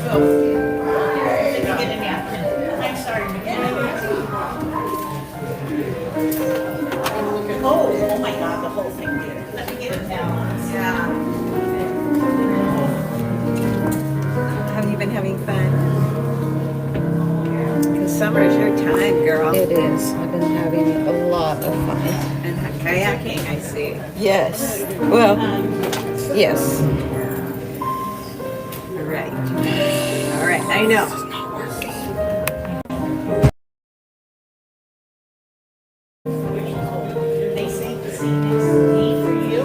Oh my God, the whole thing here. Let me get it down. Yeah. Have you been having fun? Because summer is your time, girl. It is. I've been having a lot of fun. And kayaking, I see. Yes. Well, yes. All right, I know. They say the seat next to me for you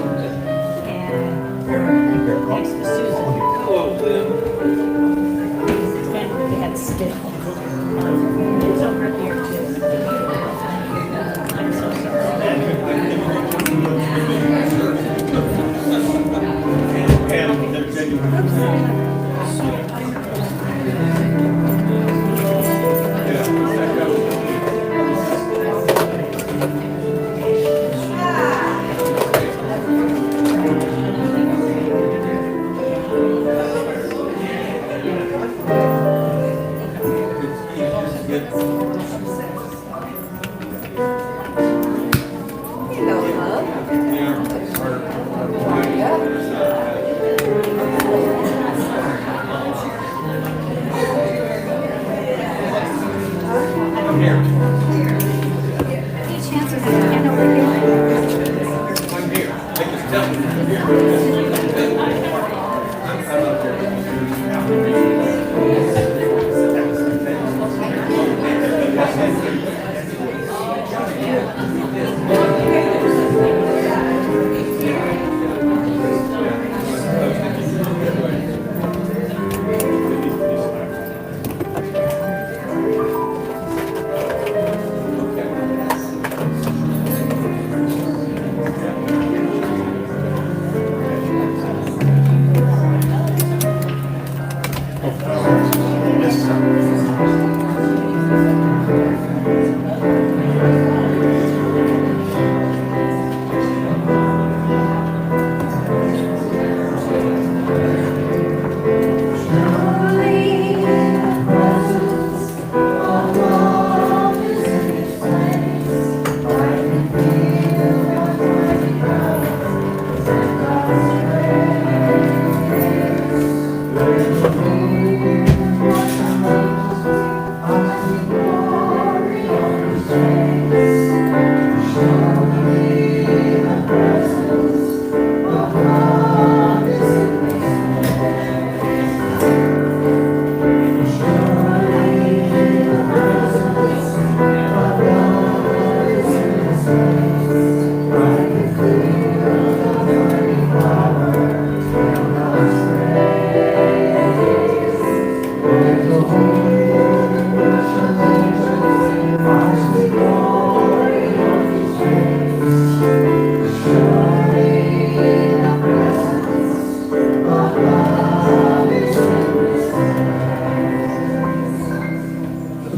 and next to Susan. And we had still. It's over here too. I'm so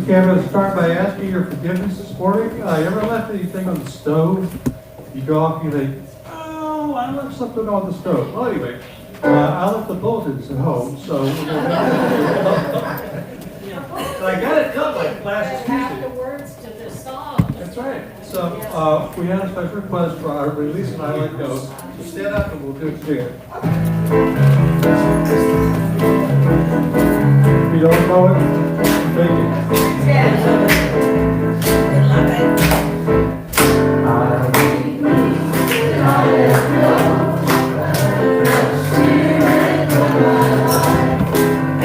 Okay, I'm going to start by asking your forgiveness this morning. You ever left anything on the stove? You go off and you think, oh, I left something on the stove. Well, anyway, I left the bulletins at home, so we're going to so I got it done like last Tuesday. the words to the song. That's right. So we had a special request for our release and I let go. So stand up and we'll do it together. If you don't know it, thank you.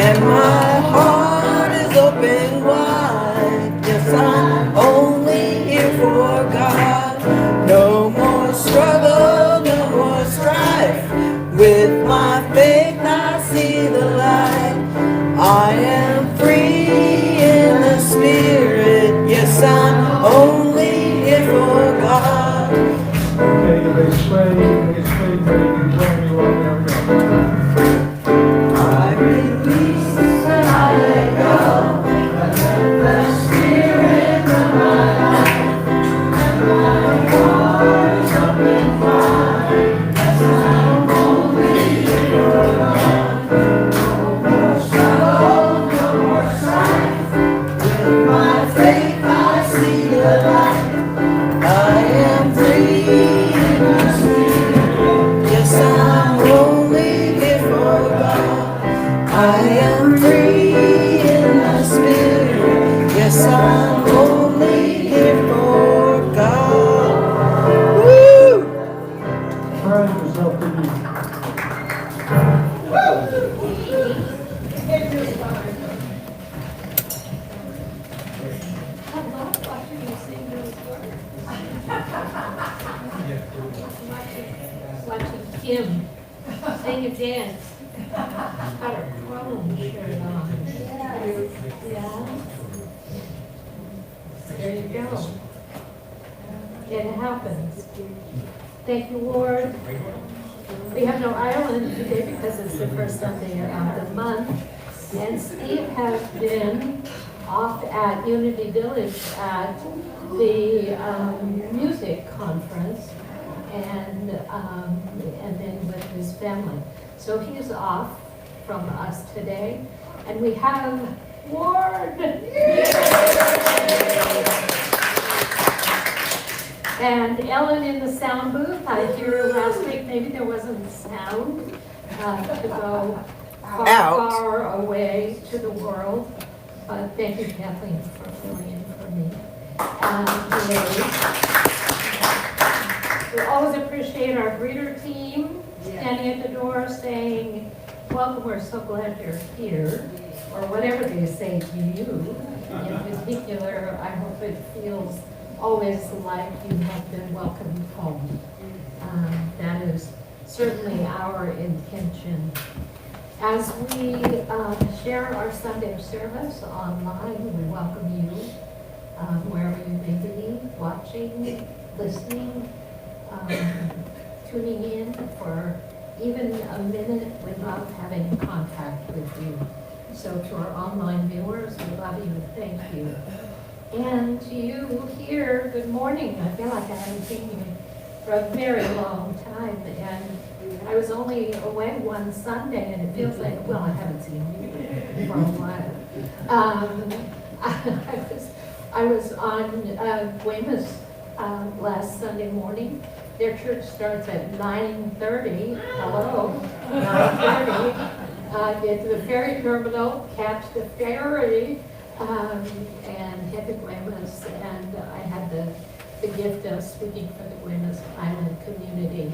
And my heart is open wide. Yes, I'm only here for God. No more struggle, no more strife. With my faith I see the light. I am free in the spirit. Yes, I'm only here for God. Okay, you may sway, you may sway, you may join me along there. I release and I let go. Let the spirit run my life. And my heart is open wide. Yes, I'm only here for God. No more struggle. Kim, sing and dance. Got her chrome shirt on. Yeah. There you go. It happens. Thank you, Ward. We have no Ireland today because it's the first Sunday of the month. And Steve has been off at Unity Village at the music conference and then with his family. So he's off from us today. And we have Ward. And Ellen in the sound booth. I hear last week maybe there wasn't sound to go far away to the world. But thank you, Kathleen, for filling in for me. We always appreciate our greeter team standing at the door saying, welcome, we're so glad you're here, or whatever they say to you. In particular, I hope it feels always like you have been welcomed home. That is certainly our intention. As we share our Sunday service online, we welcome you wherever you may be, watching, listening, tuning in for even a minute. We love having contact with you. So to our online viewers, we love you and thank you. And to you here, good morning. I feel like I haven't seen you for a very long time. And I was only away one Sunday, and it feels like, well, I haven't seen you for a while. I was on Weymouth last Sunday morning. Their church starts at 9:30. Hello, 9:30. Get to the ferry terminal, catch the ferry, and head to Weymouth. And I had the gift of speaking for the Weymouth Island Community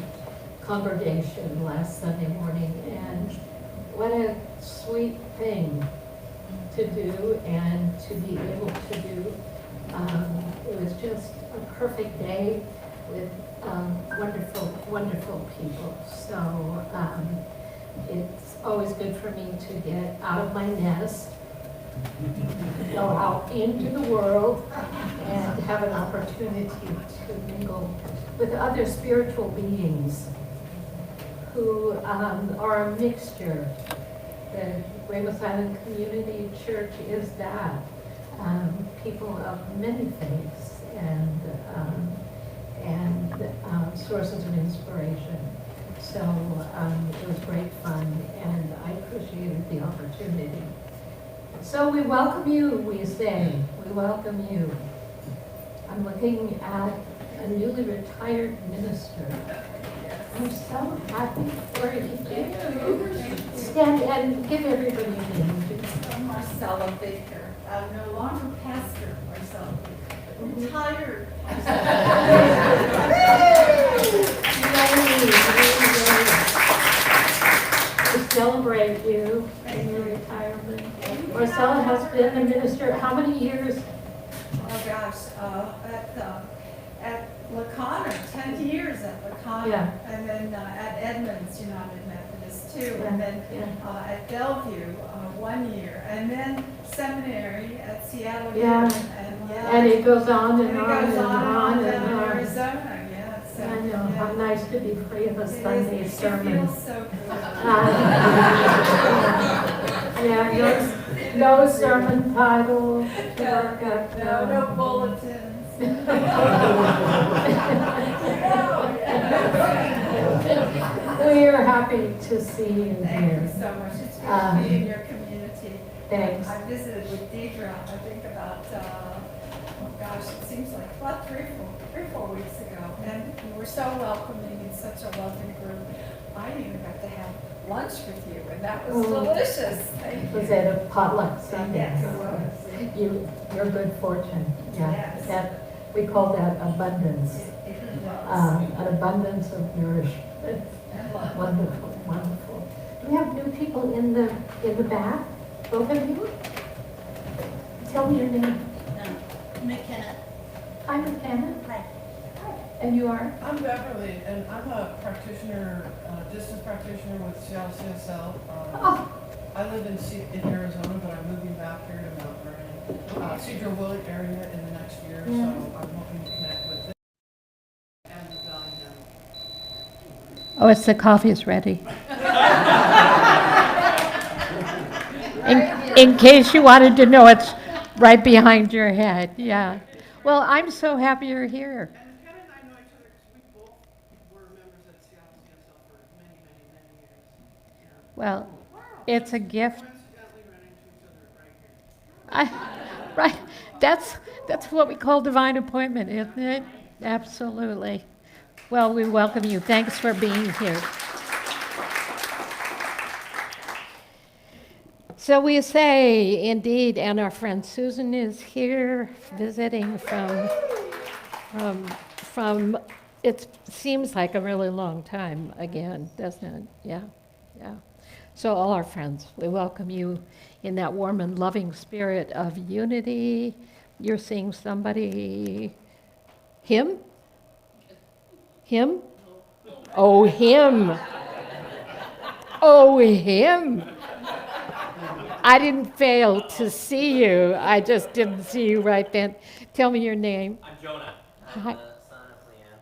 Congregation last Sunday morning. And what a sweet thing to do and to be able to do. It was just a perfect day with wonderful, wonderful people. So it's always good for me to get out of my nest, go out into the world, and have an opportunity to mingle with other spiritual beings who are a mixture. The Weymouth Island Community Church is that. People of many faiths and sources of inspiration. So it was great fun, and I appreciated the opportunity. So we welcome you, we say. We welcome you. I'm looking at a newly retired minister. I'm so happy for you. Stand and give everybody a name. Marcella Baker. I'm no longer pastor, Marcella Baker. Retired. We celebrate you in your retirement. Marcella has been a minister how many years? Oh gosh, at LaConner, 10 years at LaConner. Yeah. And then at Edmonds United Methodist too. And then at Bellevue 1 year. And then seminary at Seattle. Yeah. And it goes on and on and on and down on. Arizona, yeah. So, I know, how nice to be free of a Sunday sermon. It feels so good. Yeah, no sermon title to work up. No bulletins. We are happy to see you Thank you here. so much. It's good to be in your community. Thanks. I visited with Deidre, I think about, oh gosh, it seems like about three or four weeks ago. And you were so welcoming and such a lovely group. I even got to have lunch with you, and that was delicious. Thank you. Was it a potluck Sunday? Yes, it was. Your good fortune. Yeah. Yes. That, we call that abundance. It was. An abundance of nourishment. Wonderful, wonderful. Do we have new people in the back? Both of you? Tell me your name. McKenna. Hi, McKenna. Hi. And you are? I'm Beverly, and I'm a practitioner, distance practitioner with Seattle CSL. Oh, I live in Arizona, but I'm moving back here to Mount Vernon, Cedar Wood area in the next year, so I'm hoping to connect with them and the Valley Head. Oh, it's the coffee is ready. In case you wanted to know, it's right behind your head, yeah. Well, I'm so happy you're here. And Ken and I know each other because we both were members at Seattle CSL for many, many, many years. Yeah. Well, it's a gift. Coincidentally ran into each other right here. Right, that's what we call divine appointment, isn't it? Absolutely. Well, we welcome you. Thanks for being here. So we say, indeed, and our friend Susan is here visiting from it seems like a really long time again, doesn't it? Yeah, yeah. So all our friends, we welcome you in that warm and loving spirit of unity. You're seeing somebody, him? Him? Oh, him. Oh, him. I didn't fail to see you. I just didn't see you right then. Tell me your name. I'm Jonah. I'm Hi. the son of Leanne.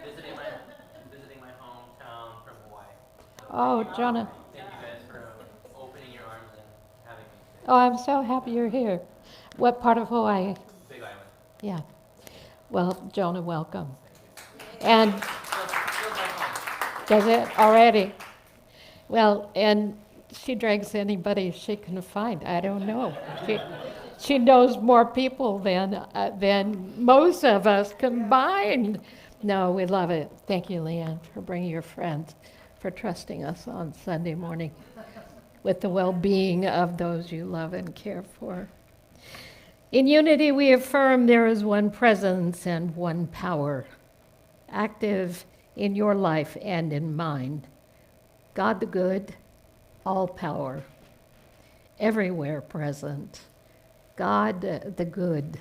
Visiting my hometown from Hawaii. Oh, Jonah. Thank you guys for opening your arms and having me today. Oh, I'm so happy you're here. What part of Hawaii? Big Island. Yeah. Well, Jonah, welcome. And Feels like home. does it already? Well, and she drags anybody she can find. I don't know. She knows more people than most of us combined. No, we love it. Thank you, Leanne, for bringing your friends, for trusting us on Sunday morning with the well-being of those you love and care for. In unity, we affirm there is one presence and one power, active in your life and in mine. God the good, all power, everywhere present. God the good.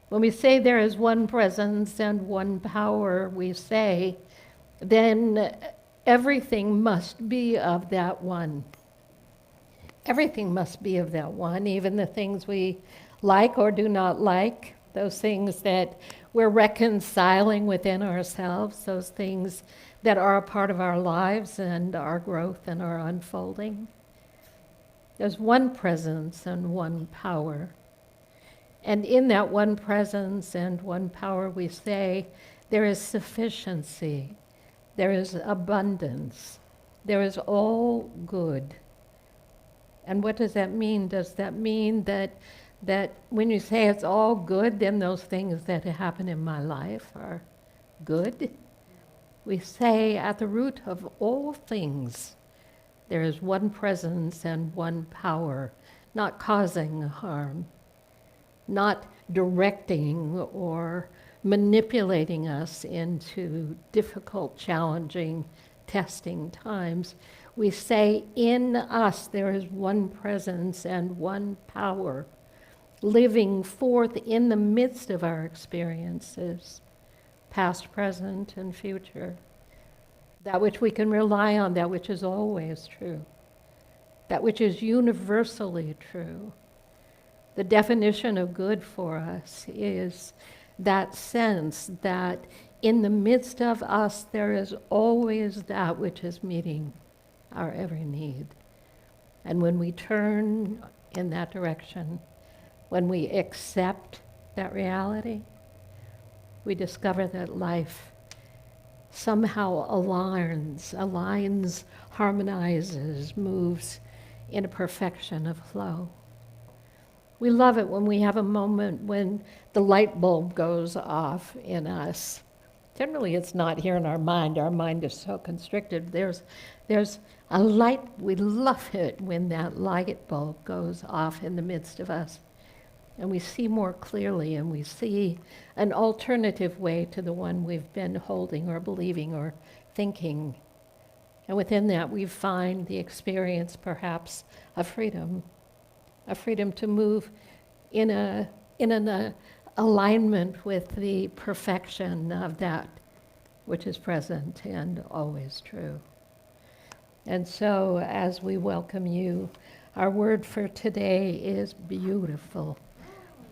When we say there is one presence and one power, we say, then everything must be of that one. Everything must be of that one, even the things we like or do not like, those things that we're reconciling within ourselves, those things that are a part of our lives and our growth and our unfolding. There's one presence and one power. And in that one presence and one power, we say there is sufficiency, there is abundance, there is all good. And what does that mean? Does that mean that when you say it's all good, then those things that happen in my life are good? We say at the root of all things, there is one presence and one power, not causing harm, not directing or manipulating us into difficult, challenging, testing times. We say in us there is one presence and one power, living forth in the midst of our experiences, past, present, and future. That which we can rely on, that which is always true, that which is universally true. The definition of good for us is that sense that in the midst of us there is always that which is meeting our every need. And when we turn in that direction, when we accept that reality, we discover that life somehow aligns, harmonizes, moves in a perfection of flow. We love it when we have a moment when the light bulb goes off in us. Generally, it's not here in our mind. Our mind is so constricted. There's a light. We love it when that light bulb goes off in the midst of us. And we see more clearly, and we see an alternative way to the one we've been holding or believing or thinking. And within that, we find the experience, perhaps, of freedom to move in a alignment with the perfection of that which is present and always true. And so, as we welcome you, our word for today is beautiful.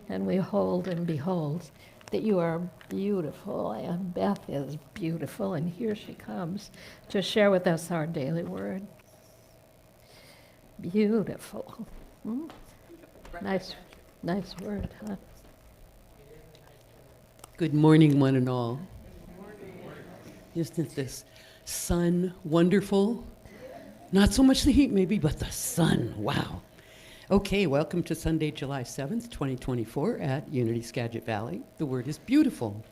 And we hold and behold that you are beautiful, and Beth is beautiful, and here she comes to share with us our daily word. Beautiful. Hmm? Nice word, huh? Good morning, one and all. Isn't this sun wonderful? Not so much the heat, maybe, but the sun. Wow. Okay, welcome to Sunday, July 7th, 2024 at Unity Skagit Valley. The word is beautiful.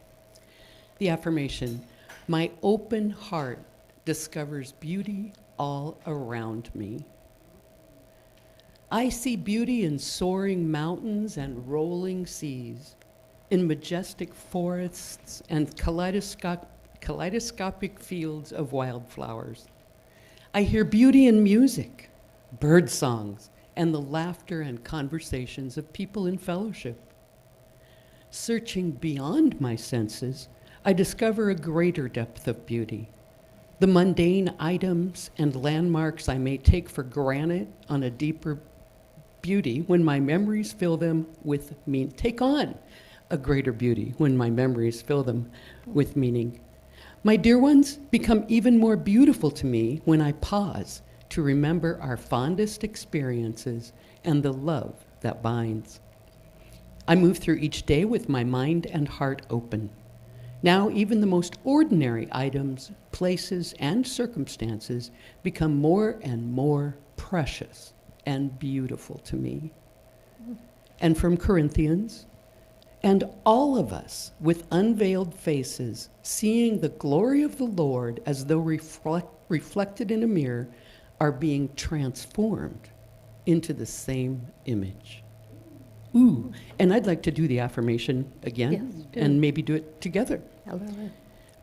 The affirmation, my open heart discovers beauty all around me. I see beauty in soaring mountains and rolling seas, in majestic forests and kaleidoscopic fields of wildflowers. I hear beauty in music, bird songs, and the laughter and conversations of people in fellowship. Searching beyond my senses, I discover a greater depth of beauty. The mundane items and landmarks I may take for granted on a deeper beauty when my memories fill them with meaning. Take on a greater beauty when my memories fill them with meaning. My dear ones become even more beautiful to me when I pause to remember our fondest experiences and the love that binds. I move through each day with my mind and heart open. Now even the most ordinary items, places, and circumstances become more and more precious and beautiful to me. And from Corinthians, and all of us with unveiled faces, seeing the glory of the Lord as though reflected in a mirror, are being transformed into the same image. Ooh, and I'd like to do the affirmation again. Yes, do. And maybe do it together. I love it.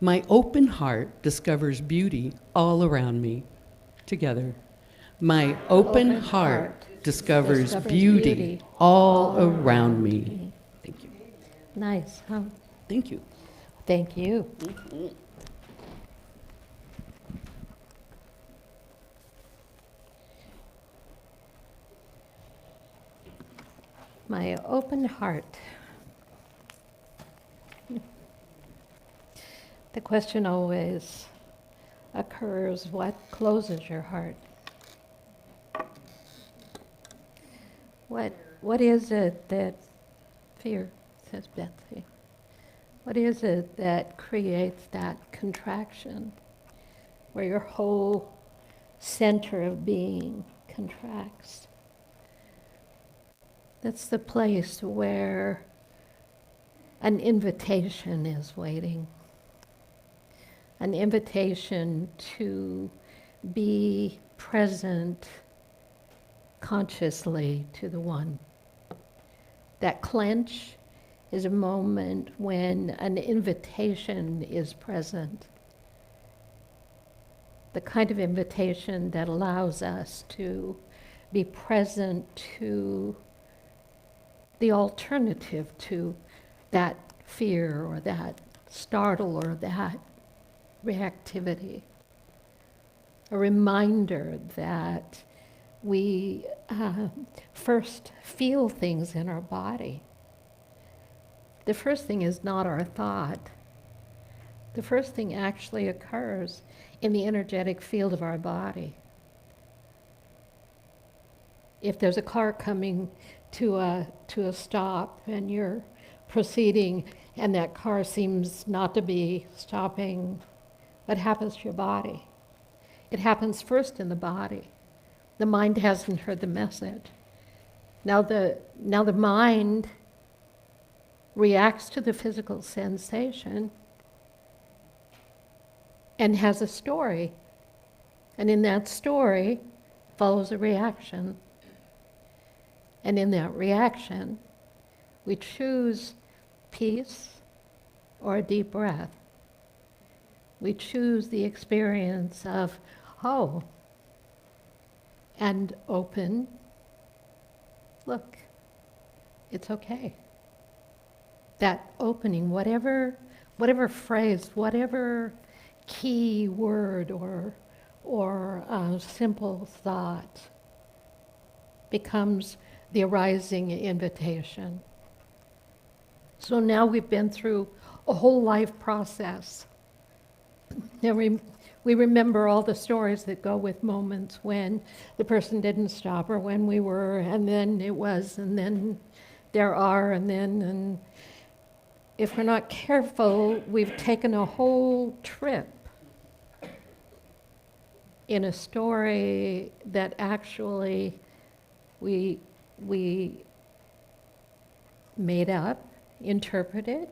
My open heart discovers beauty all around me. Together. My open heart discovers beauty all around me. Thank you. Nice, huh? Thank you. Thank you. My open heart. The question always occurs, what closes your heart? What is it that, fear, says Betsy, what is it that creates that contraction where your whole center of being contracts? That's the place where an invitation is waiting. An invitation to be present consciously to the one. That clench is a moment when an invitation is present. The kind of invitation that allows us to be present to the alternative to that fear or that startle or that reactivity. A reminder that we first feel things in our body. The first thing is not our thought. The first thing actually occurs in the energetic field of our body. If there's a car coming to a stop and you're proceeding and that car seems not to be stopping, what happens to your body? It happens first in the body. The mind hasn't heard the message. Now the mind reacts to the physical sensation and has a story. And in that story follows a reaction. And in that reaction, we choose peace or a deep breath. We choose the experience of, oh, and open, look, it's okay. that opening, whatever phrase, whatever key word or simple thought becomes the arising invitation. So now we've been through a whole life process. And we remember all the stories that go with moments when the person didn't stop, or when we were, and then it was, and then there are, and then, and if we're not careful, we've taken a whole trip in a story that actually we made up, interpreted,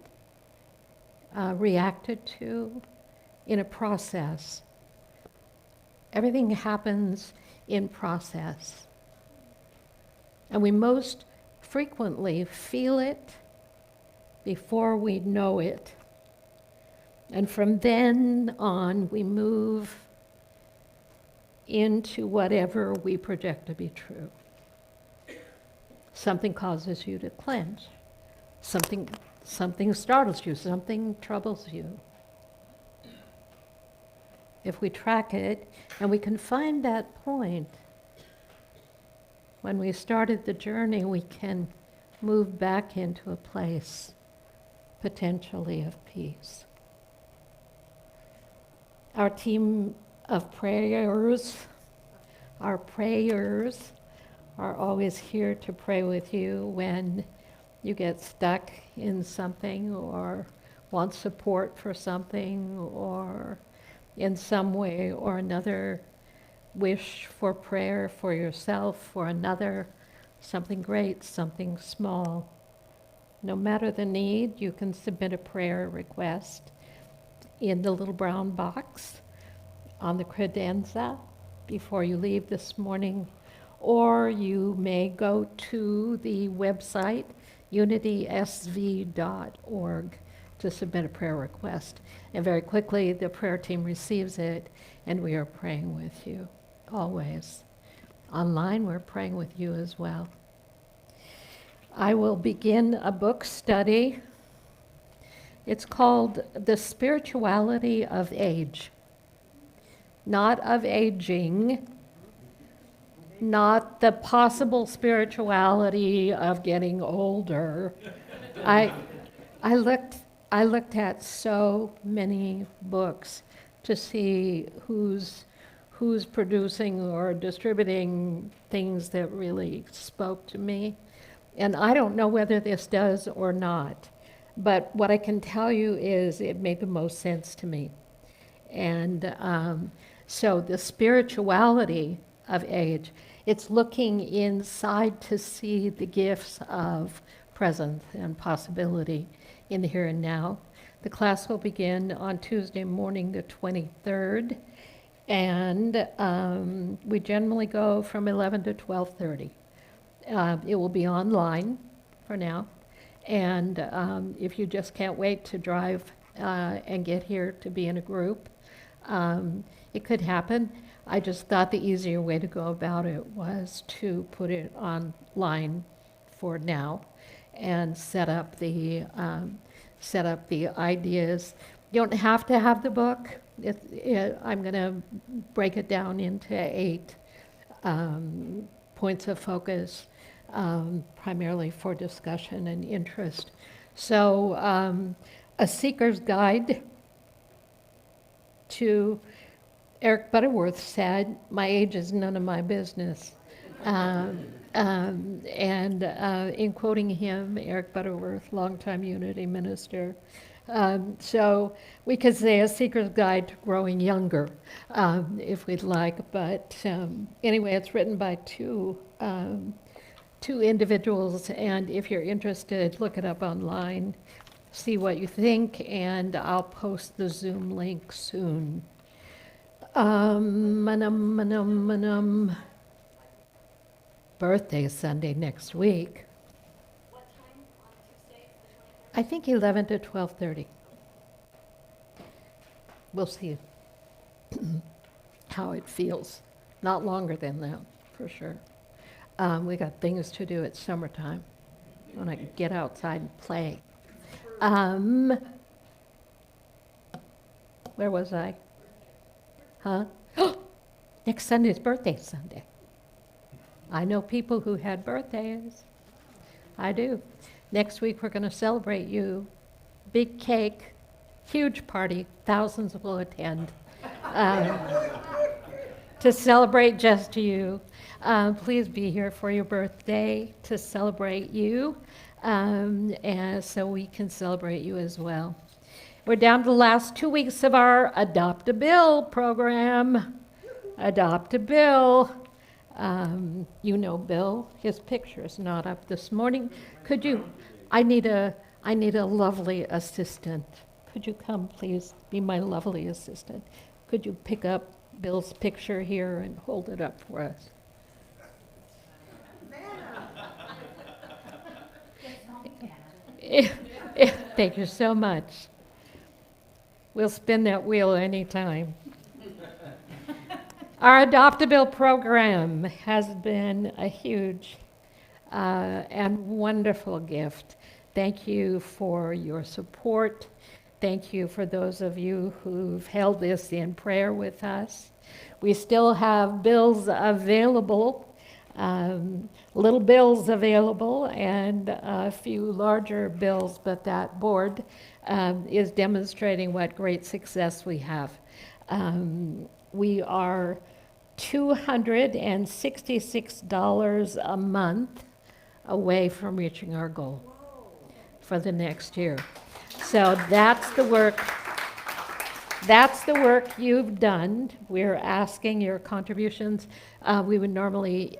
reacted to in a process. Everything happens in process. And we most frequently feel it before we know it. And from then on, we move into whatever we project to be true. Something causes you to clench. Something startles you. Something troubles you. If we track it, and we can find that point, when we started the journey, we can move back into a place potentially of peace. Our team of prayers, our prayers are always here to pray with you when you get stuck in something or want support for something, or in some way or another wish for prayer for yourself, for another, something great, something small. No matter the need, you can submit a prayer request in the little brown box on the credenza before you leave this morning, or you may go to the website unitysv.org to submit a prayer request. And very quickly, the prayer team receives it, and we are praying with you, always. Online, we're praying with you as well. I will begin a book study. It's called The Spirituality of Age. Not of aging, not the possible spirituality of getting older. I looked at so many books to see who's producing or distributing things that really spoke to me. And I don't know whether this does or not, but what I can tell you is it made the most sense to me. And so the spirituality of age, it's looking inside to see the gifts of presence and possibility in the here and now. The class will begin on Tuesday morning, the 23rd, and we generally go from 11 to 12:30. It will be online for now, and if you just can't wait to drive and get here to be in a group, it could happen. I just thought the easier way to go about it was to put it online for now and set up the ideas. You don't have to have the book. I'm going to break it down into 8 points of focus, primarily for discussion and interest. So, a seeker's guide to Eric Butterworth said, "My age is none of my business." In quoting him, Eric Butterworth, longtime Unity minister, so we could say a seeker's guide to growing younger, if we'd like. But anyway, it's written by two individuals, and if you're interested, look it up online, see what you think, and I'll post the Zoom link soon. Birthday Sunday next week. What time on Tuesday? I think 11 to 12:30. We'll see how it feels. Not longer than that, for sure. We got things to do. It's summertime. I want to get outside and play. Where was I? Huh? Next Sunday is birthday Sunday. I know people who had birthdays. I do. Next week, we're going to celebrate you. Big cake, huge party, thousands will attend. Um, to celebrate just you. Please be here for your birthday to celebrate you, and so we can celebrate you as well. We're down to the last 2 weeks of our Adopt a Bill program. Adopt a Bill. You know Bill. His picture is not up this morning. Could you? I need a lovely assistant. Could you come, please? Be my lovely assistant. Could you pick up Bill's picture here and hold it up for us? Thank you so much. We'll spin that wheel anytime. Our Adopt a Bill program has been a huge and wonderful gift. Thank you for your support. Thank you for those of you who've held this in prayer with us. We still have bills available, little bills available, and a few larger bills, but that board is demonstrating what great success we have. We are $266 a month away from reaching our goal for the next year. So that's the work. That's the work you've done. We're asking your contributions. We would normally,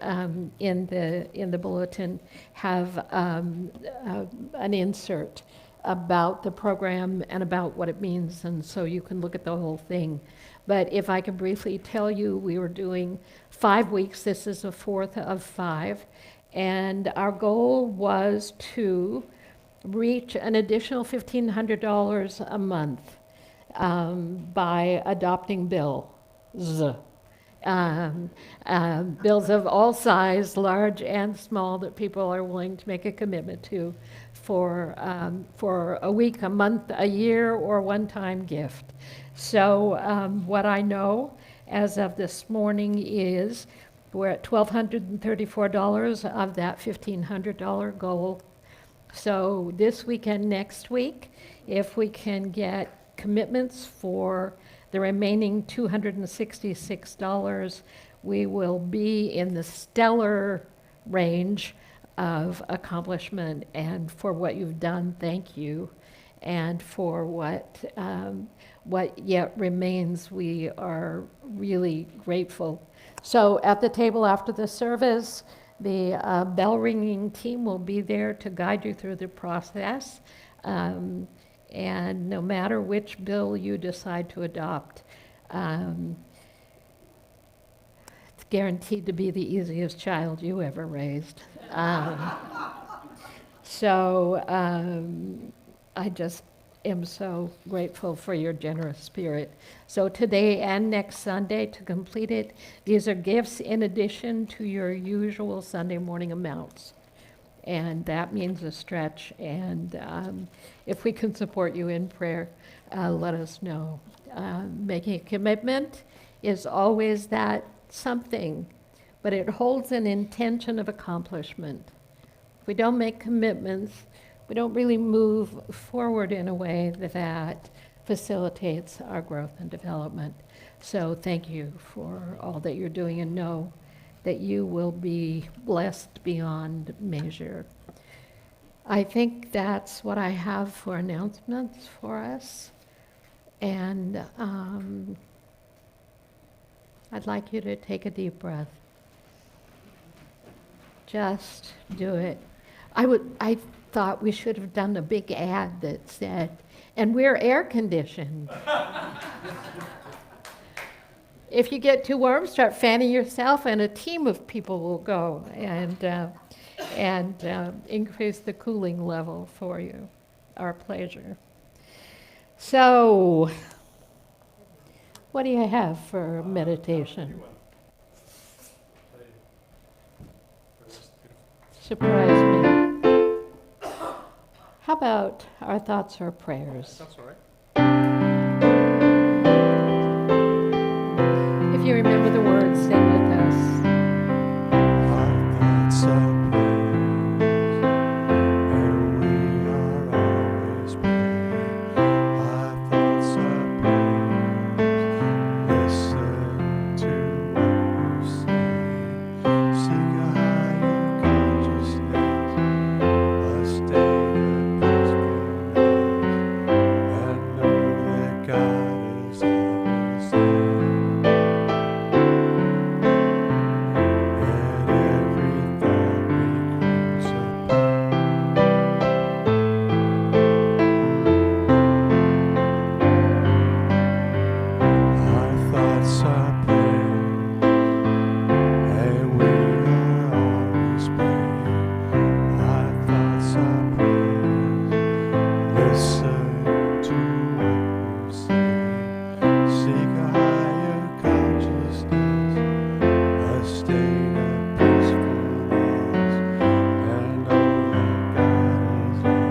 in the bulletin, have an insert about the program and about what it means, and so you can look at the whole thing. But if I can briefly tell you, we were doing 5 weeks. This is the fourth of 5, and our goal was to reach an additional $1,500 a month by adopting bills. Bills of all size, large and small, that people are willing to make a commitment to for a week, a month, a year, or one-time gift. So what I know as of this morning is we're at $1,234 of that $1,500 goal. So this weekend, next week, if we can get commitments for the remaining $266, we will be in the stellar range of accomplishment. And for what you've done, thank you. And for what yet remains, we are really grateful. So at the table after the service, the bell ringing team will be there to guide you through the process. And no matter which bill you decide to adopt, it's guaranteed to be the easiest child you ever raised. I just am so grateful for your generous spirit. So today and next Sunday, to complete it, these are gifts in addition to your usual Sunday morning amounts. And that means a stretch. And if we can support you in prayer, let us know. Making a commitment is always that something, but it holds an intention of accomplishment. If we don't make commitments, we don't really move forward in a way that facilitates our growth and development. So thank you for all that you're doing, and know that you will be blessed beyond measure. I think that's what I have for announcements for us. And I'd like you to take a deep breath. Just do it. I thought we should have done a big ad that said, and we're air conditioned. If you get too warm, start fanning yourself, and a team of people will go and increase the cooling level for you. Our pleasure. So, what do you have for meditation? Surprise me. How about our thoughts or prayers? That's all right. If you remember the words, sing with us. Our thoughts are prayers, and we are always praying. Our thoughts are prayers. Listen to what we're saying. Seek a higher consciousness, a state of peacefulness, and know that God is always there. And every thought becomes a Our thoughts are prayers, and we are always praying. Our thoughts are prayers. Listen to what we're saying. Seek a higher consciousness, a state of peacefulness, and know that God is always there.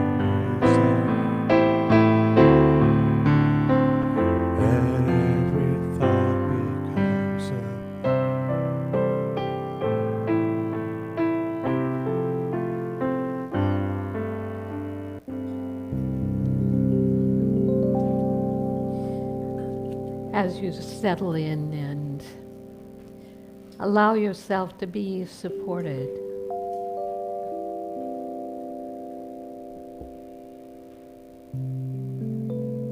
And every thought becomes a As you settle in and allow yourself to be supported,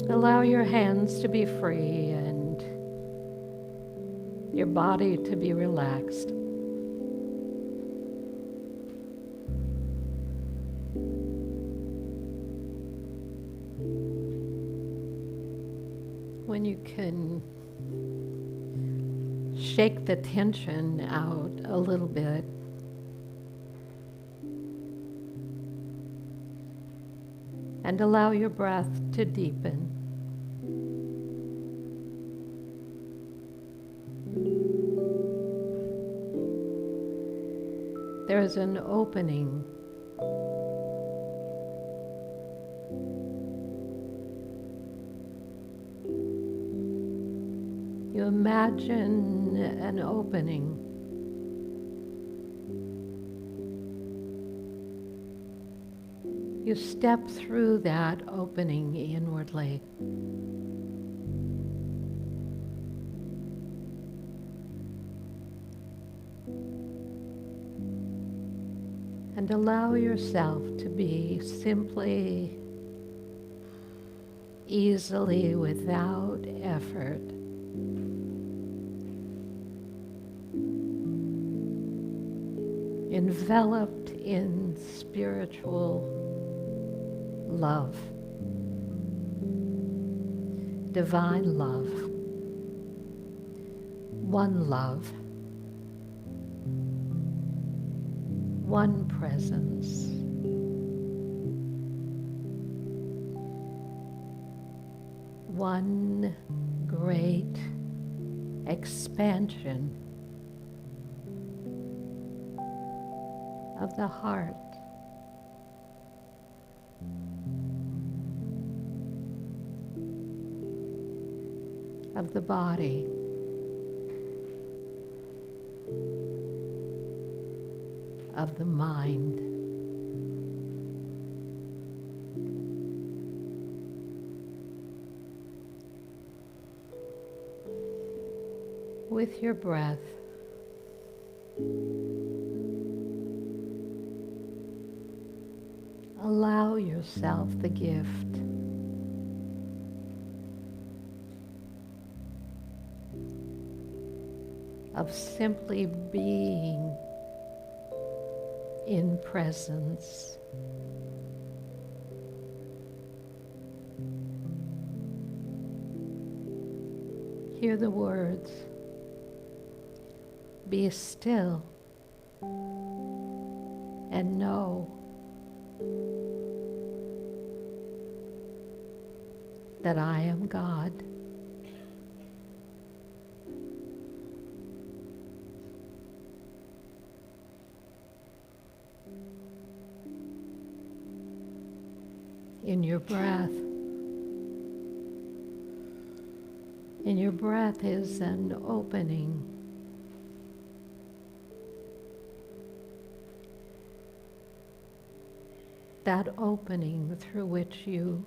allow your hands to be free and your body to be relaxed. When you can shake the tension out a little bit, and allow your breath to deepen. There is an opening. You imagine an opening. You step through that opening inwardly. And allow yourself to be simply, easily, without effort, enveloped in spiritual love, divine love, one love, one presence, one great expansion of the heart. Of the body. Of the mind. With your breath, allow yourself the gift of simply being in presence. Hear the words, be still and know that I am God. your breath. And your breath is an opening. That opening through which you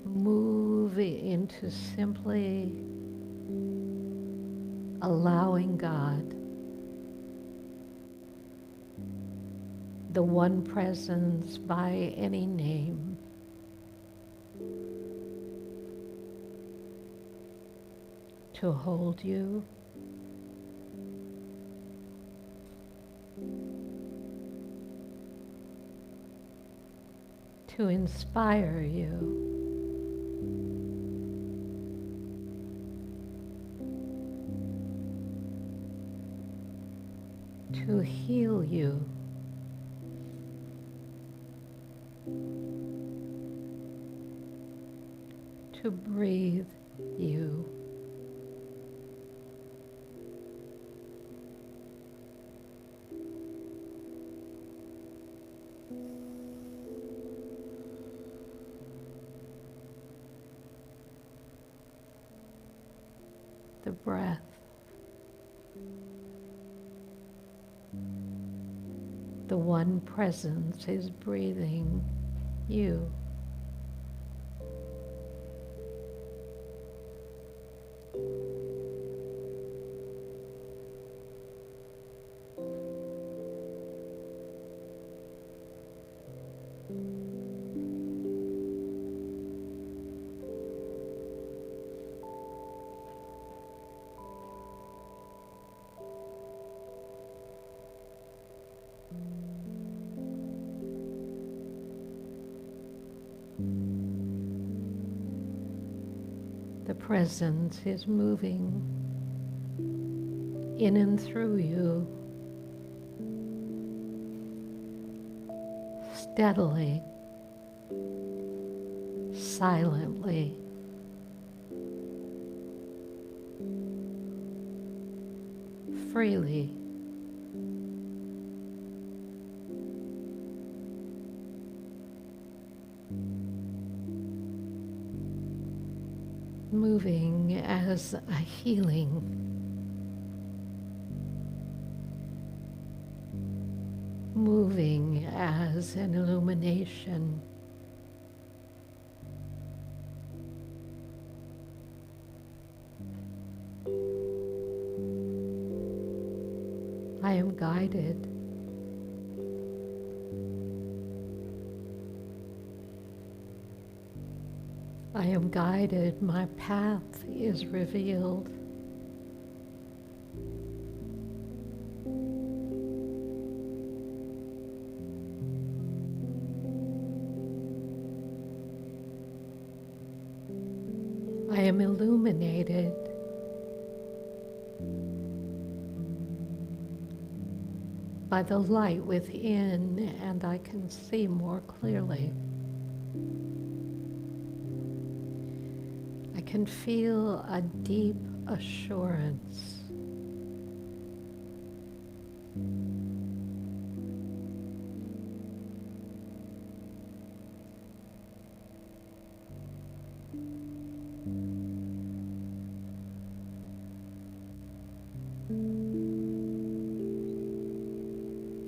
move into simply allowing God, the one presence by any name, to hold you, to inspire you, to heal you, to breathe you. The breath. The one presence is breathing you. The presence is moving in and through you, steadily, silently, freely. Moving as a healing, moving as an illumination, I am guided. I am guided, my path is revealed. I am illuminated. By the light within, and I can see more clearly. I can feel a deep assurance.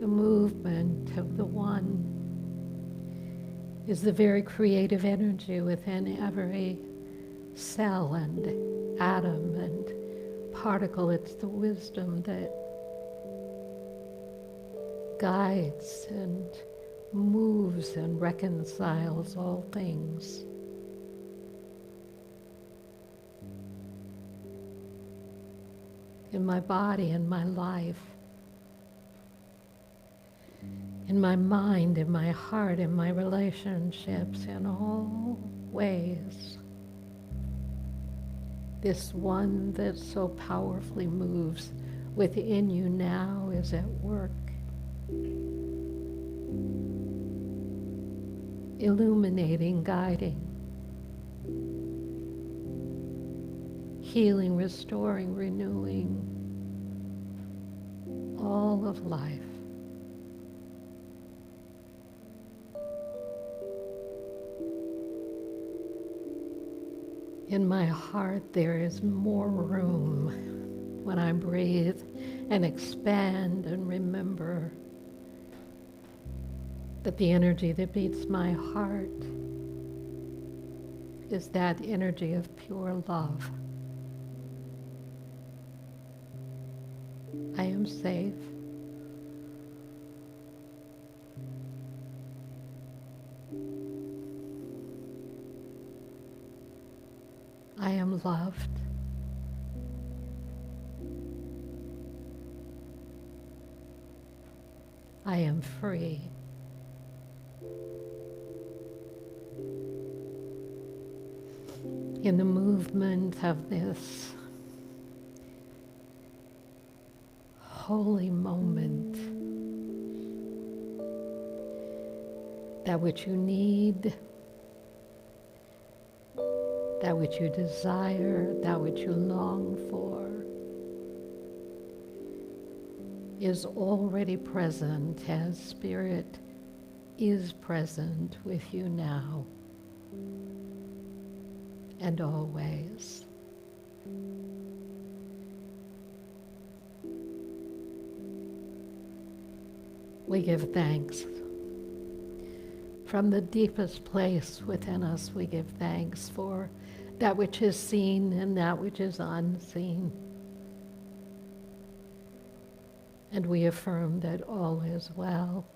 The movement of the one is the very creative energy within every cell and atom and particle. It's the wisdom that guides and moves and reconciles all things. In my body, in my life, in my mind, in my heart, in my relationships, in all ways. This one that so powerfully moves within you now is at work, illuminating, guiding, healing, restoring, renewing all of life. In my heart, there is more room when I breathe and expand and remember that the energy that beats my heart is that energy of pure love. I am safe. I am loved. I am free. In the movement of this holy moment, that which you need, that which you desire, that which you long for, is already present as Spirit is present with you now and always. We give thanks. From the deepest place within us, we give thanks for that which is seen and that which is unseen. And we affirm that all is well.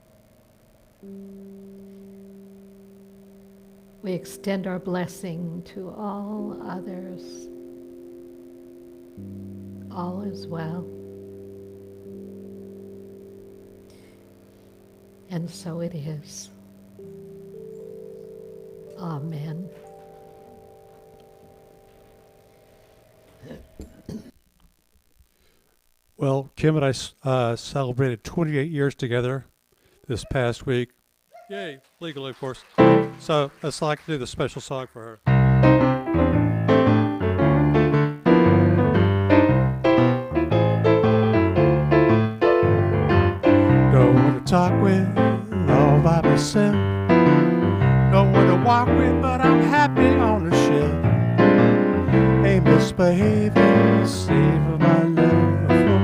We extend our blessing to all others. All is well. And so it is. Amen. Well, Kim and I celebrated 28 years together this past week. Yay, legally, of course. So I'd like to do the special song for her. Don't want to talk with all by myself. Don't want to walk with, but I'm happy on the shelf. Ain't misbehaving, saving my love for you.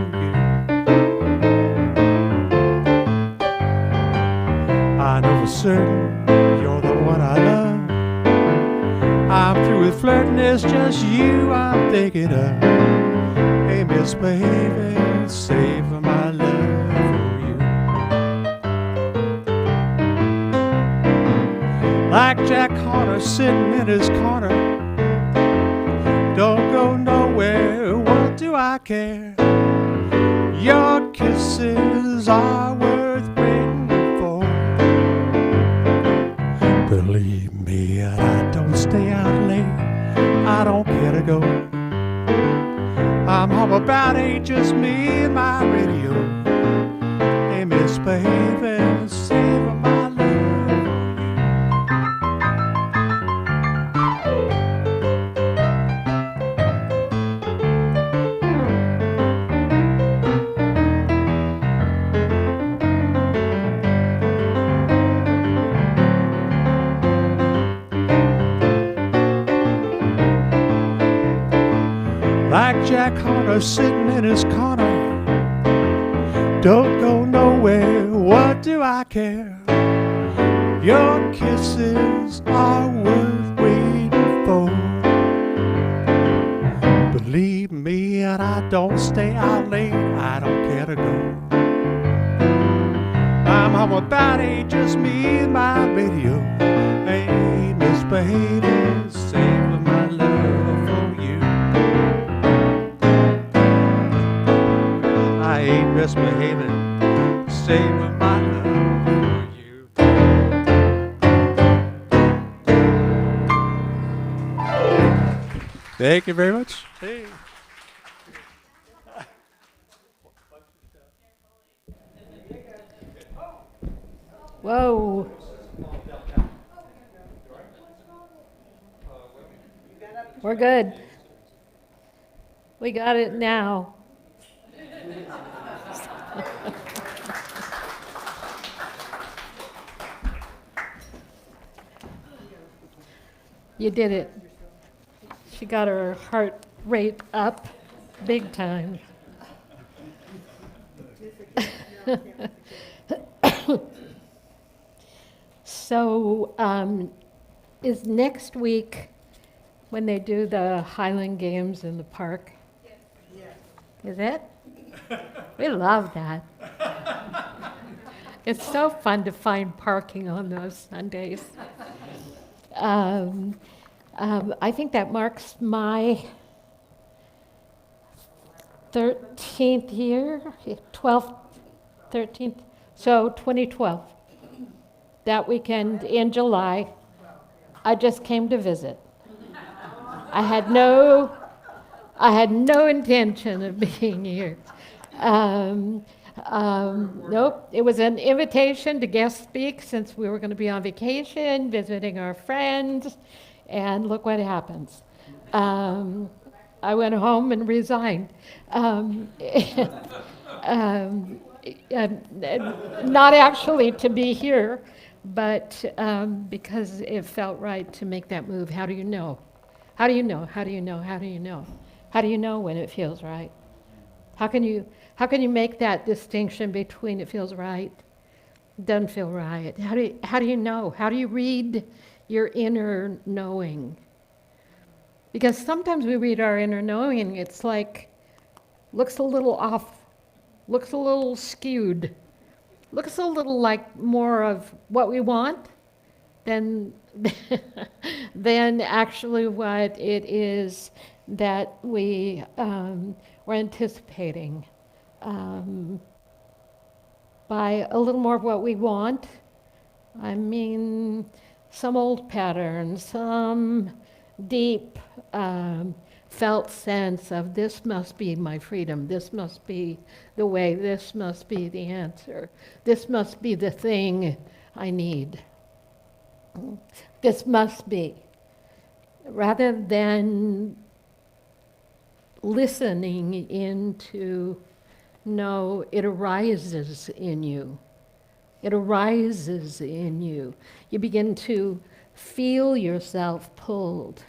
I know for certain you're the one I love. I'm through with flirting, it's just you I'm thinking of. Ain't misbehaving, saving my love for you. Like Jack Horner sitting in his corner, don't go nowhere, what do I care? Your kisses are worth waiting for. Believe me, I don't stay out late, I don't care to go. I'm home about 8, just me and my radio. Ain't misbehaving, saving my love. Like Jack Horner sitting in his corner, don't go nowhere, what do I care? Your kisses are worth waiting for. Believe me, and I don't stay out late, I don't care to go. I'm home about 8, just me and my radio. Ain't misbehaving, saving my love for you. I ain't misbehaving, saving my love for you. Thank you very much. Hey. Whoa. We're good. We got it now. You did it. She got her heart rate up big time. So, is next week when they do the Highland Games in the park? Yes. Is it? We love that. It's so fun to find parking on those Sundays. I think that marks my 13th year, 12th, 13th, so 2012. That weekend in July, I just came to visit. I had no intention of being here. Nope, it was an invitation to guest speak since we were going to be on vacation, visiting our friends, and look what happens. I went home and resigned. Not actually to be here, but because it felt right to make that move. How do you know? How do you know? How do you know? How do you know? How do you know when it feels right? How can you make that distinction between it feels right, doesn't feel right? How do you know? How do you read your inner knowing? Because sometimes we read our inner knowing and it's like, looks a little off, looks a little skewed, looks a little like more of what we want than, than actually what it is that we were anticipating. By a little more of what we want, I mean some old patterns, some deep felt sense of this must be my freedom, this must be the way, this must be the answer, this must be the thing I need. This must be. Rather than listening into, no, it arises in you. It arises in you. You begin to feel yourself pulled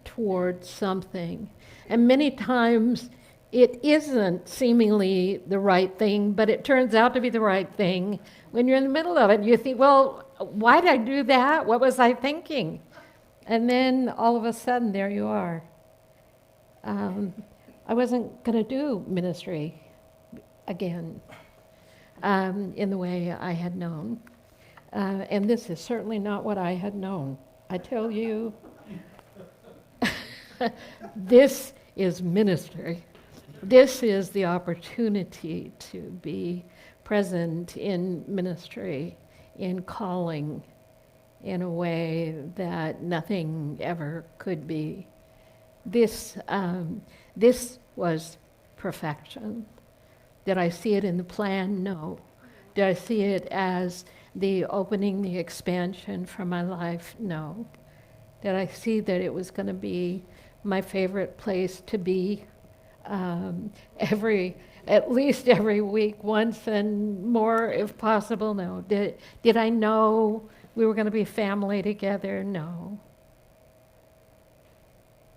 towards something. And many times it isn't seemingly the right thing, but it turns out to be the right thing. When you're in the middle of it, you think, well, why did I do that? What was I thinking? And then all of a sudden, there you are. I wasn't going to do ministry again in the way I had known. And this is certainly not what I had known. I tell you, this is ministry. This is the opportunity to be present in ministry, in calling, in a way that nothing ever could be. This was perfection. Did I see it in the plan? No. Did I see it as the opening, the expansion for my life? No. Did I see that it was going to be my favorite place to be at least every week, once and more if possible? No. Did I know we were going to be family together? No.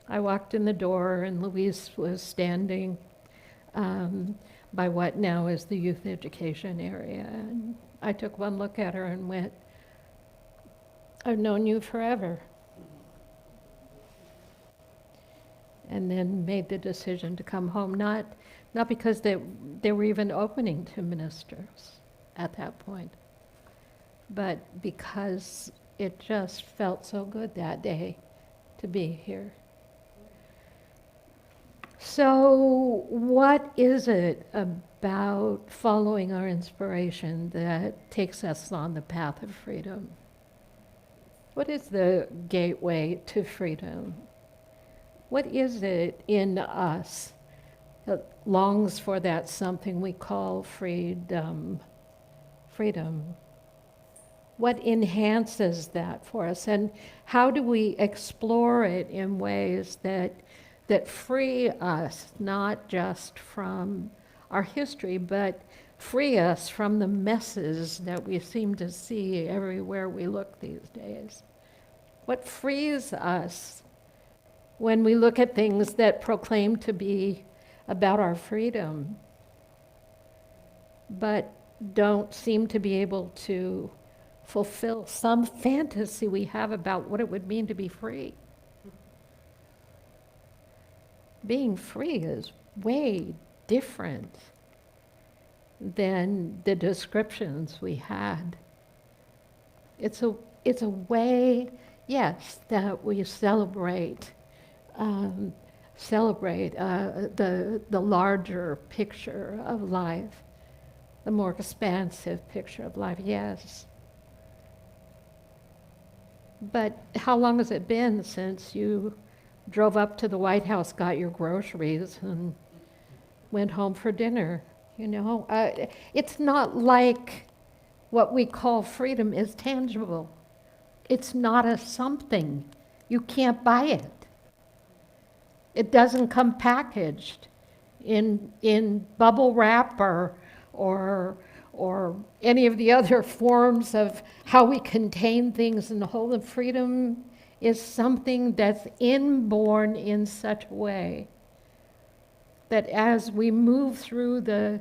I walked in the door and Louise was standing by what now is the youth education area. And I took one look at her and went, I've known you forever. And then made the decision to come home, not because they were even opening to ministers at that point, but because it just felt so good that day to be here. So what is it about following our inspiration that takes us on the path of freedom? What is the gateway to freedom? What is it in us that longs for that something we call freedom? Freedom. What enhances that for us? And how do we explore it in ways that free us, not just from our history, but free us from the messes that we seem to see everywhere we look these days? What frees us when we look at things that proclaim to be about our freedom, but don't seem to be able to fulfill some fantasy we have about what it would mean to be free. Being free is way different than the descriptions we had. It's a way, yes, that we celebrate the larger picture of life, the more expansive picture of life, yes. But how long has it been since you drove up to the White House, got your groceries, and went home for dinner? You know, it's not like what we call freedom is tangible. It's not a something. You can't buy it. It doesn't come packaged in bubble wrap or any of the other forms of how we contain things in the whole. Of freedom is something that's inborn in such a way that as we move through the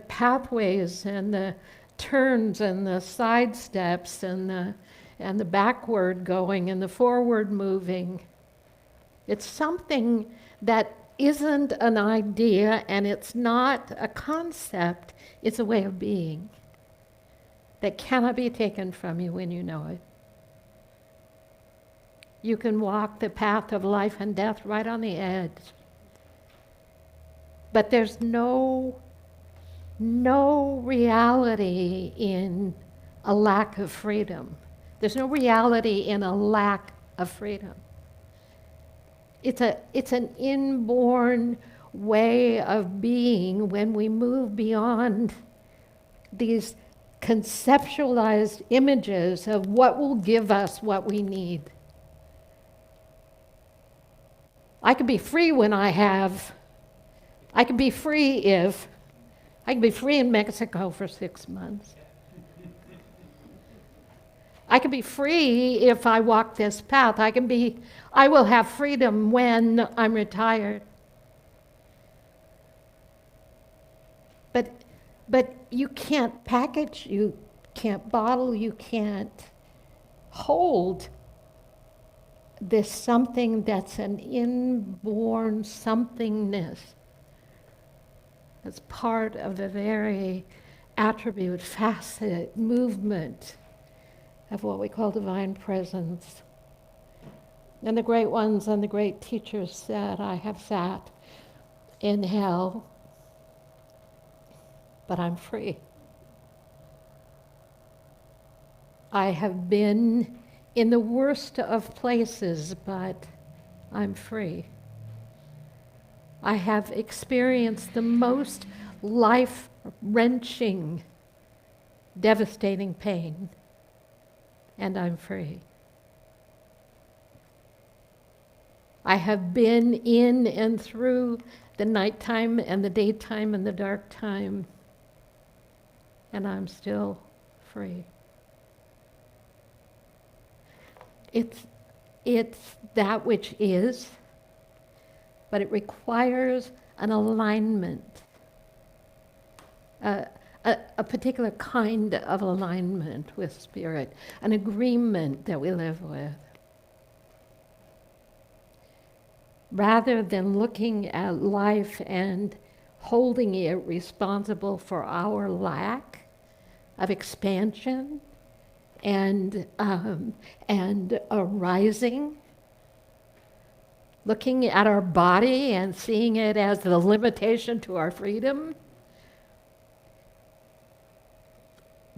pathways and the turns and the side steps and the backward going and the forward moving, it's something that isn't an idea and it's not a concept, it's a way of being that cannot be taken from you when you know it. You can walk the path of life and death right on the edge. But there's no reality in a lack of freedom. There's no reality in a lack of freedom. It's an inborn way of being when we move beyond these conceptualized images of what will give us what we need. I can be free when I can be free if I can be free in Mexico for 6 months. I can be free if I walk this path. I will have freedom when I'm retired. But you can't package, you can't bottle, you can't hold this something that's an inborn somethingness. That's part of the very attribute, facet, movement of what we call divine presence. And the great ones and the great teachers said, I have sat in hell, but I'm free. I have been in the worst of places, but I'm free. I have experienced the most life-wrenching, devastating pain, and I'm free. I have been in and through the nighttime and the daytime and the dark time, and I'm still free. It's that which is, but it requires an alignment, a particular kind of alignment with spirit, an agreement that we live with. Rather than looking at life and holding it responsible for our lack of expansion and arising, looking at our body and seeing it as the limitation to our freedom,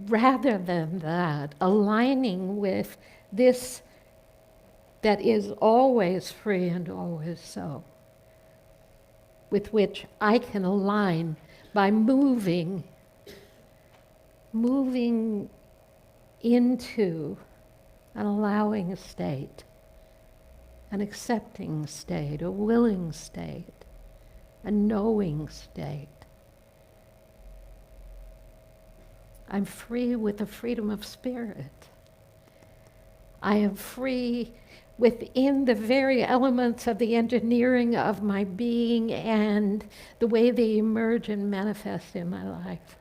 rather than that, aligning with this that is always free and always so, with which I can align by moving into an allowing state, an accepting state, a willing state, a knowing state. I'm free with the freedom of spirit. I am free within the very elements of the engineering of my being and the way they emerge and manifest in my life.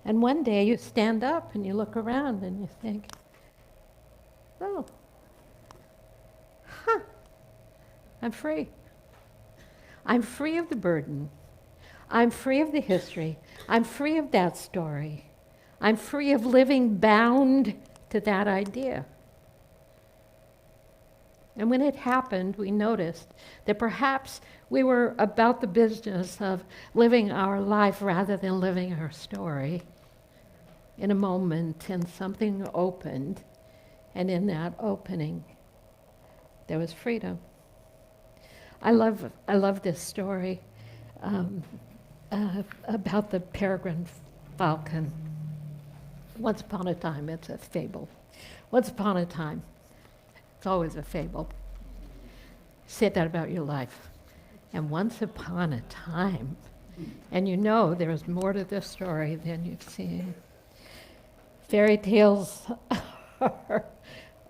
And one day you stand up and you look around and you think, oh, I'm free. I'm free of the burden. I'm free of the history. I'm free of that story. I'm free of living bound to that idea. And when it happened, we noticed that perhaps we were about the business of living our life rather than living our story. In a moment, and something opened, and in that opening, there was freedom. I love this story about the peregrine falcon. Once upon a time, it's a fable. Once upon a time, it's always a fable. Say that about your life. And once upon a time, and you know there's more to this story than you've seen. Fairy tales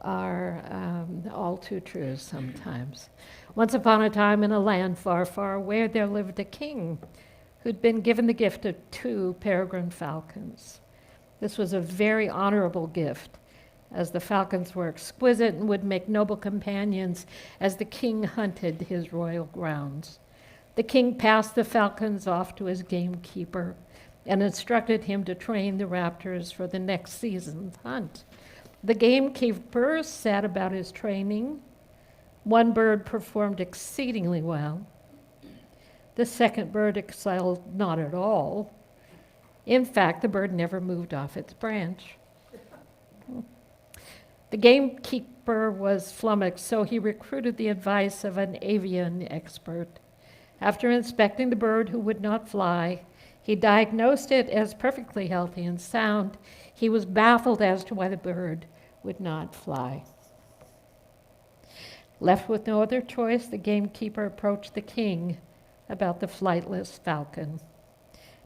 are all too true sometimes. Once upon a time in a land far, far away, there lived a king who'd been given the gift of 2 peregrine falcons. This was a very honorable gift, as the falcons were exquisite and would make noble companions as the king hunted his royal grounds. The king passed the falcons off to his gamekeeper and instructed him to train the raptors for the next season's hunt. The gamekeeper set about his training. One bird performed exceedingly well. The second bird excelled not at all. In fact, the bird never moved off its branch. The gamekeeper was flummoxed, so he recruited the advice of an avian expert. After inspecting the bird who would not fly, he diagnosed it as perfectly healthy and sound. He was baffled as to why the bird would not fly. Left with no other choice, the gamekeeper approached the king about the flightless falcon.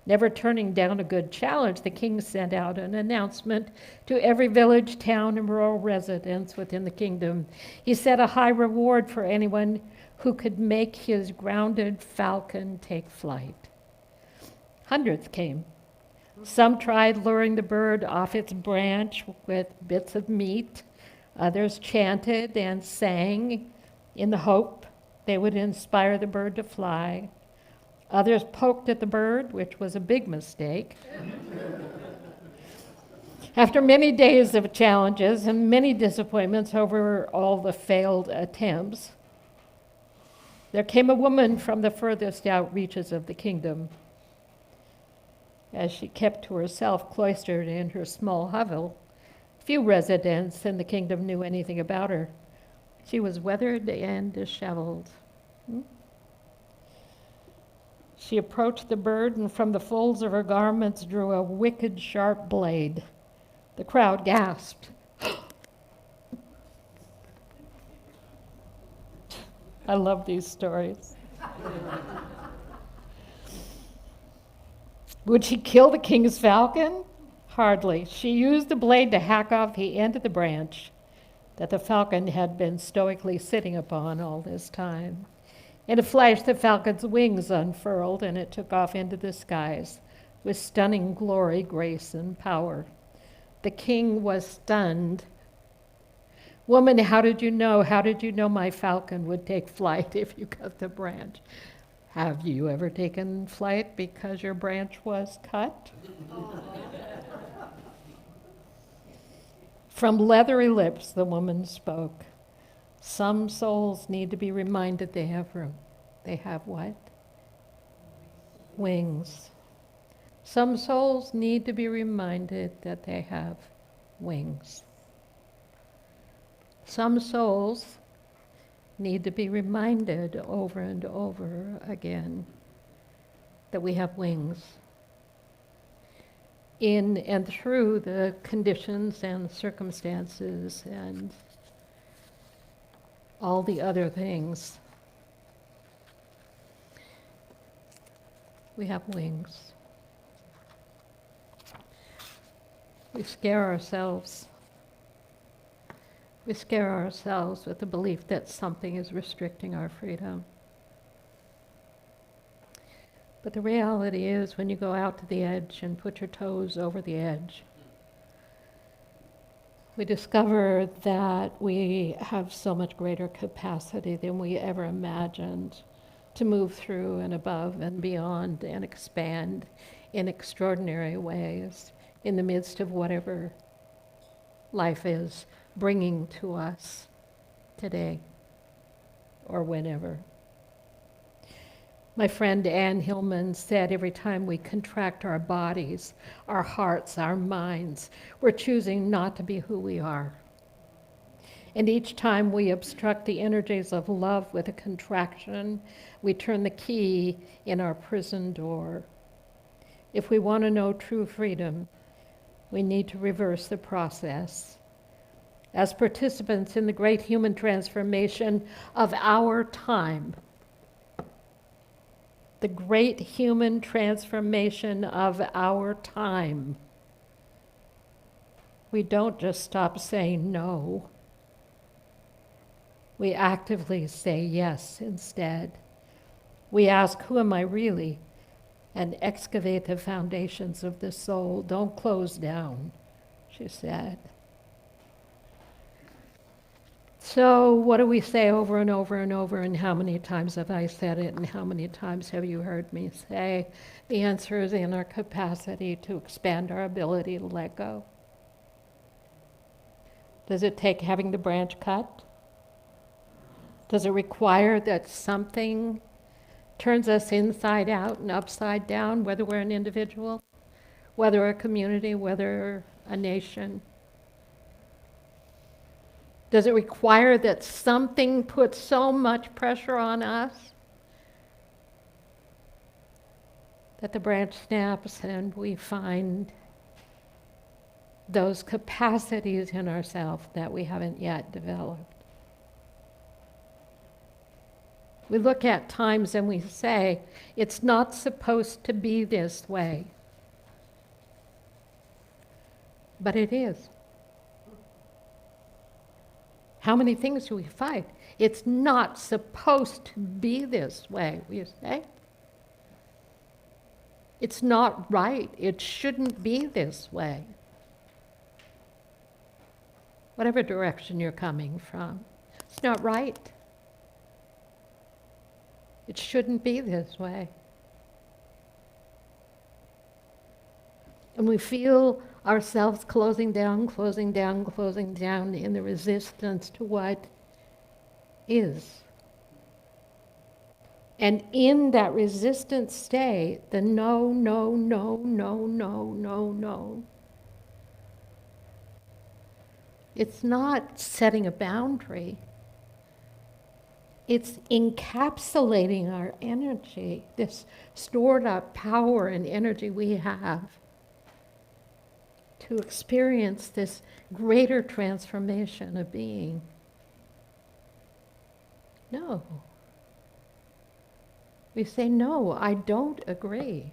Never turning down a good challenge, the king sent out an announcement to every village, town, and rural residence within the kingdom. He set a high reward for anyone who could make his grounded falcon take flight. Hundreds came. Some tried luring the bird off its branch with bits of meat. Others chanted and sang in the hope they would inspire the bird to fly. Others poked at the bird, which was a big mistake. After many days of challenges and many disappointments over all the failed attempts, there came a woman from the furthest out reaches of the kingdom. As she kept to herself, cloistered in her small hovel, few residents in the kingdom knew anything about her. She was weathered and disheveled. She approached the bird and from the folds of her garments drew a wicked sharp blade. The crowd gasped. I love these stories. Would she kill the king's falcon? Hardly. She used the blade to hack off the end of the branch that the falcon had been stoically sitting upon all this time. In a flash, the falcon's wings unfurled, and it took off into the skies with stunning glory, grace, and power. The king was stunned. Woman, how did you know? How did you know my falcon would take flight if you cut the branch? Have you ever taken flight because your branch was cut? From leathery lips, the woman spoke. Some souls need to be reminded they have room. They have what? Wings. Some souls need to be reminded that they have wings. Some souls need to be reminded over and over again that we have wings. In and through the conditions and circumstances and all the other things, we have wings. We scare ourselves. We scare ourselves with the belief that something is restricting our freedom. But the reality is, when you go out to the edge and put your toes over the edge, we discover that we have so much greater capacity than we ever imagined to move through and above and beyond and expand in extraordinary ways in the midst of whatever life is bringing to us today or whenever. My friend Ann Hillman said every time we contract our bodies, our hearts, our minds, we're choosing not to be who we are. And each time we obstruct the energies of love with a contraction, we turn the key in our prison door. If we want to know true freedom, we need to reverse the process. As participants in the great human transformation of our time, the great human transformation of our time, we don't just stop saying no. We actively say yes instead. We ask, who am I really? And excavate the foundations of the soul. Don't close down, she said. So what do we say over and over and over, and how many times have I said it, and how many times have you heard me say? The answer is in our capacity to expand our ability to let go. Does it take having the branch cut? Does it require that something turns us inside out and upside down, whether we're an individual, whether a community, whether a nation? Does it require that something puts so much pressure on us that the branch snaps and we find those capacities in ourselves that we haven't yet developed? We look at times and we say, it's not supposed to be this way. But it is. How many things do we fight? It's not supposed to be this way, we say. It's not right. It shouldn't be this way. Whatever direction you're coming from, it's not right. It shouldn't be this way. And we feel ourselves closing down in the resistance to what is. And in that resistant state, the no, it's not setting a boundary. It's encapsulating our energy, this stored up power and energy we have to experience this greater transformation of being. No. We say, no, I don't agree.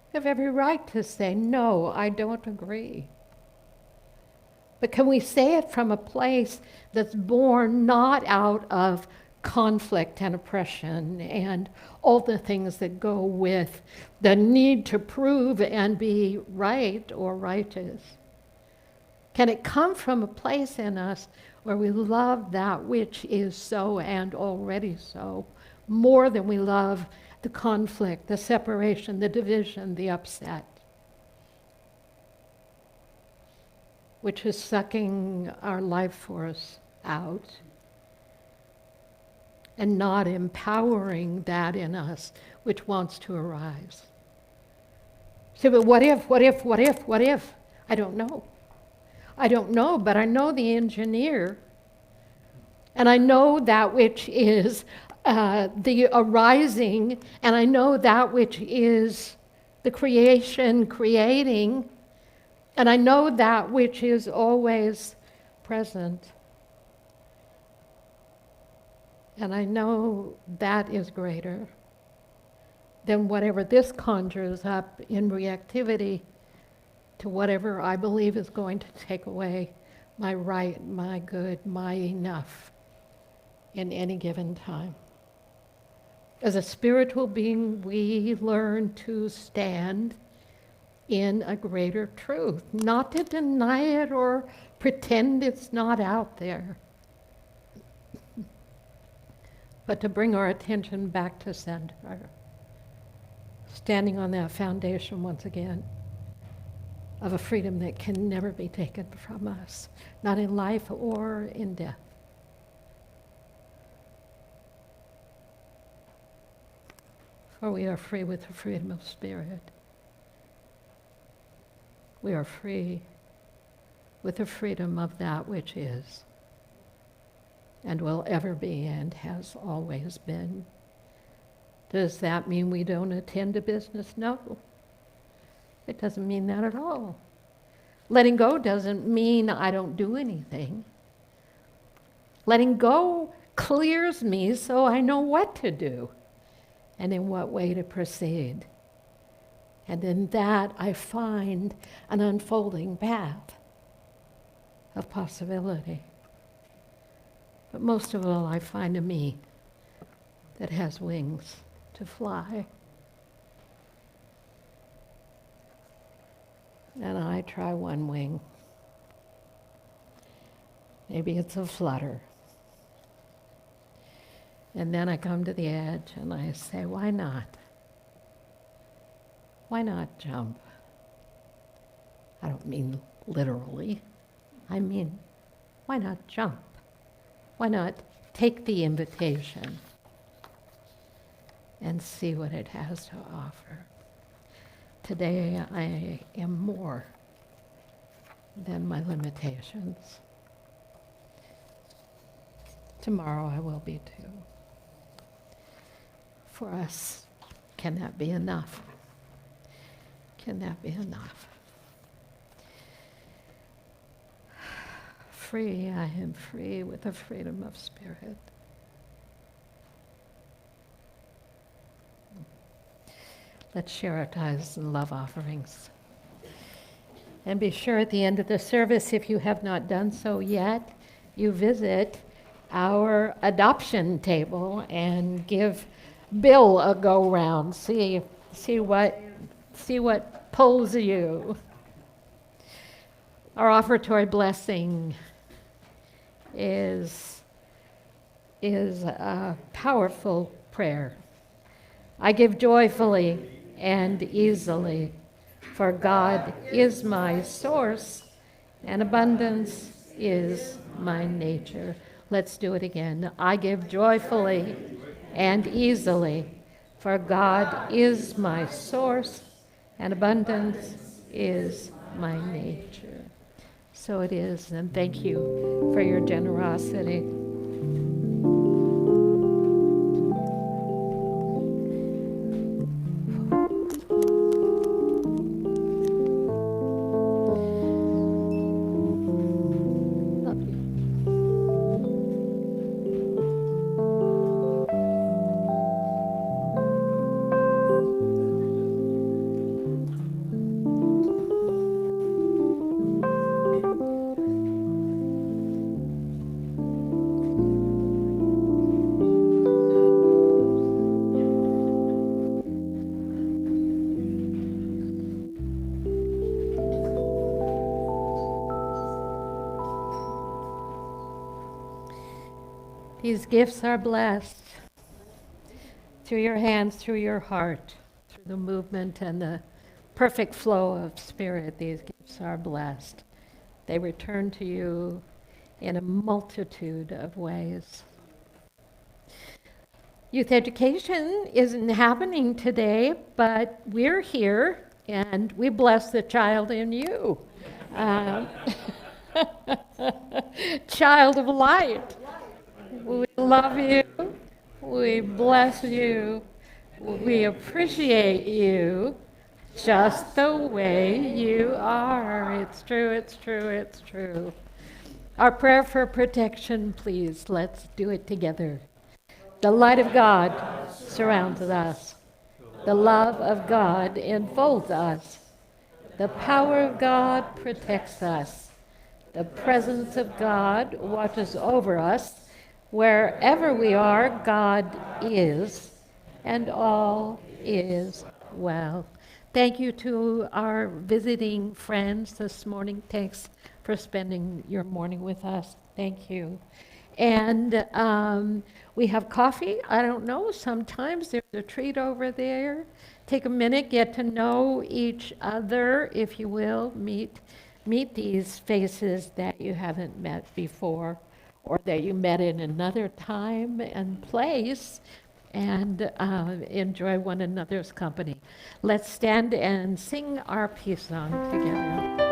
We have every right to say, no, I don't agree. But can we say it from a place that's born not out of conflict and oppression and all the things that go with the need to prove and be right or righteous? Can it come from a place in us where we love that which is so and already so more than we love the conflict, the separation, the division, the upset, which is sucking our life force out and not empowering that in us which wants to arise? So, but what if? I don't know. I don't know, but I know the engineer, and I know that which is the arising, and I know that which is the creation creating, and I know that which is always present. And I know that is greater than whatever this conjures up in reactivity to whatever I believe is going to take away my right, my good, my enough in any given time. As a spiritual being, we learn to stand in a greater truth, not to deny it or pretend it's not out there, but to bring our attention back to center, standing on that foundation once again of a freedom that can never be taken from us, not in life or in death. For we are free with the freedom of spirit. We are free with the freedom of that which is and will ever be and has always been. Does that mean we don't attend to business? No. It doesn't mean that at all. Letting go doesn't mean I don't do anything. Letting go clears me so I know what to do and in what way to proceed. And in that I find an unfolding path of possibility. But most of all, I find a me that has wings to fly. And I try one wing. Maybe it's a flutter. And then I come to the edge and I say, why not? Why not jump? I don't mean literally. I mean, why not jump? Why not take the invitation and see what it has to offer? Today I am more than my limitations. Tomorrow I will be too. For us, can that be enough? Can that be enough? Free, I am free with the freedom of spirit. Let's share our tithes and love offerings. And be sure at the end of the service, if you have not done so yet, you visit our adoption table and give Bill a go round. See what pulls you. Our offertory blessing is a powerful prayer. I give joyfully and easily, for God is my source, and abundance is my nature. Let's do it again. I give joyfully and easily, for God is my source, and abundance is my nature. So it is, and thank you for your generosity. Love you. These gifts are blessed through your hands, through your heart, through the movement and the perfect flow of spirit. These gifts are blessed. They return to you in a multitude of ways. Youth education isn't happening today, but we're here and we bless the child in you. Child of light. We love you. We bless you. We appreciate you just the way you are. It's true, it's true, it's true. Our prayer for protection, please. Let's do it together. The light of God surrounds us. The love of God enfolds us. The power of God protects us. The presence of God watches over us. Wherever we are, God is, and all is well. Thank you to our visiting friends this morning. Thanks for spending your morning with us. Thank you. And we have coffee. I don't know, sometimes there's a treat over there. Take a minute, get to know each other, if you will. Meet these faces that you haven't met before or that you met in another time and place, and enjoy one another's company. Let's stand and sing our peace song together.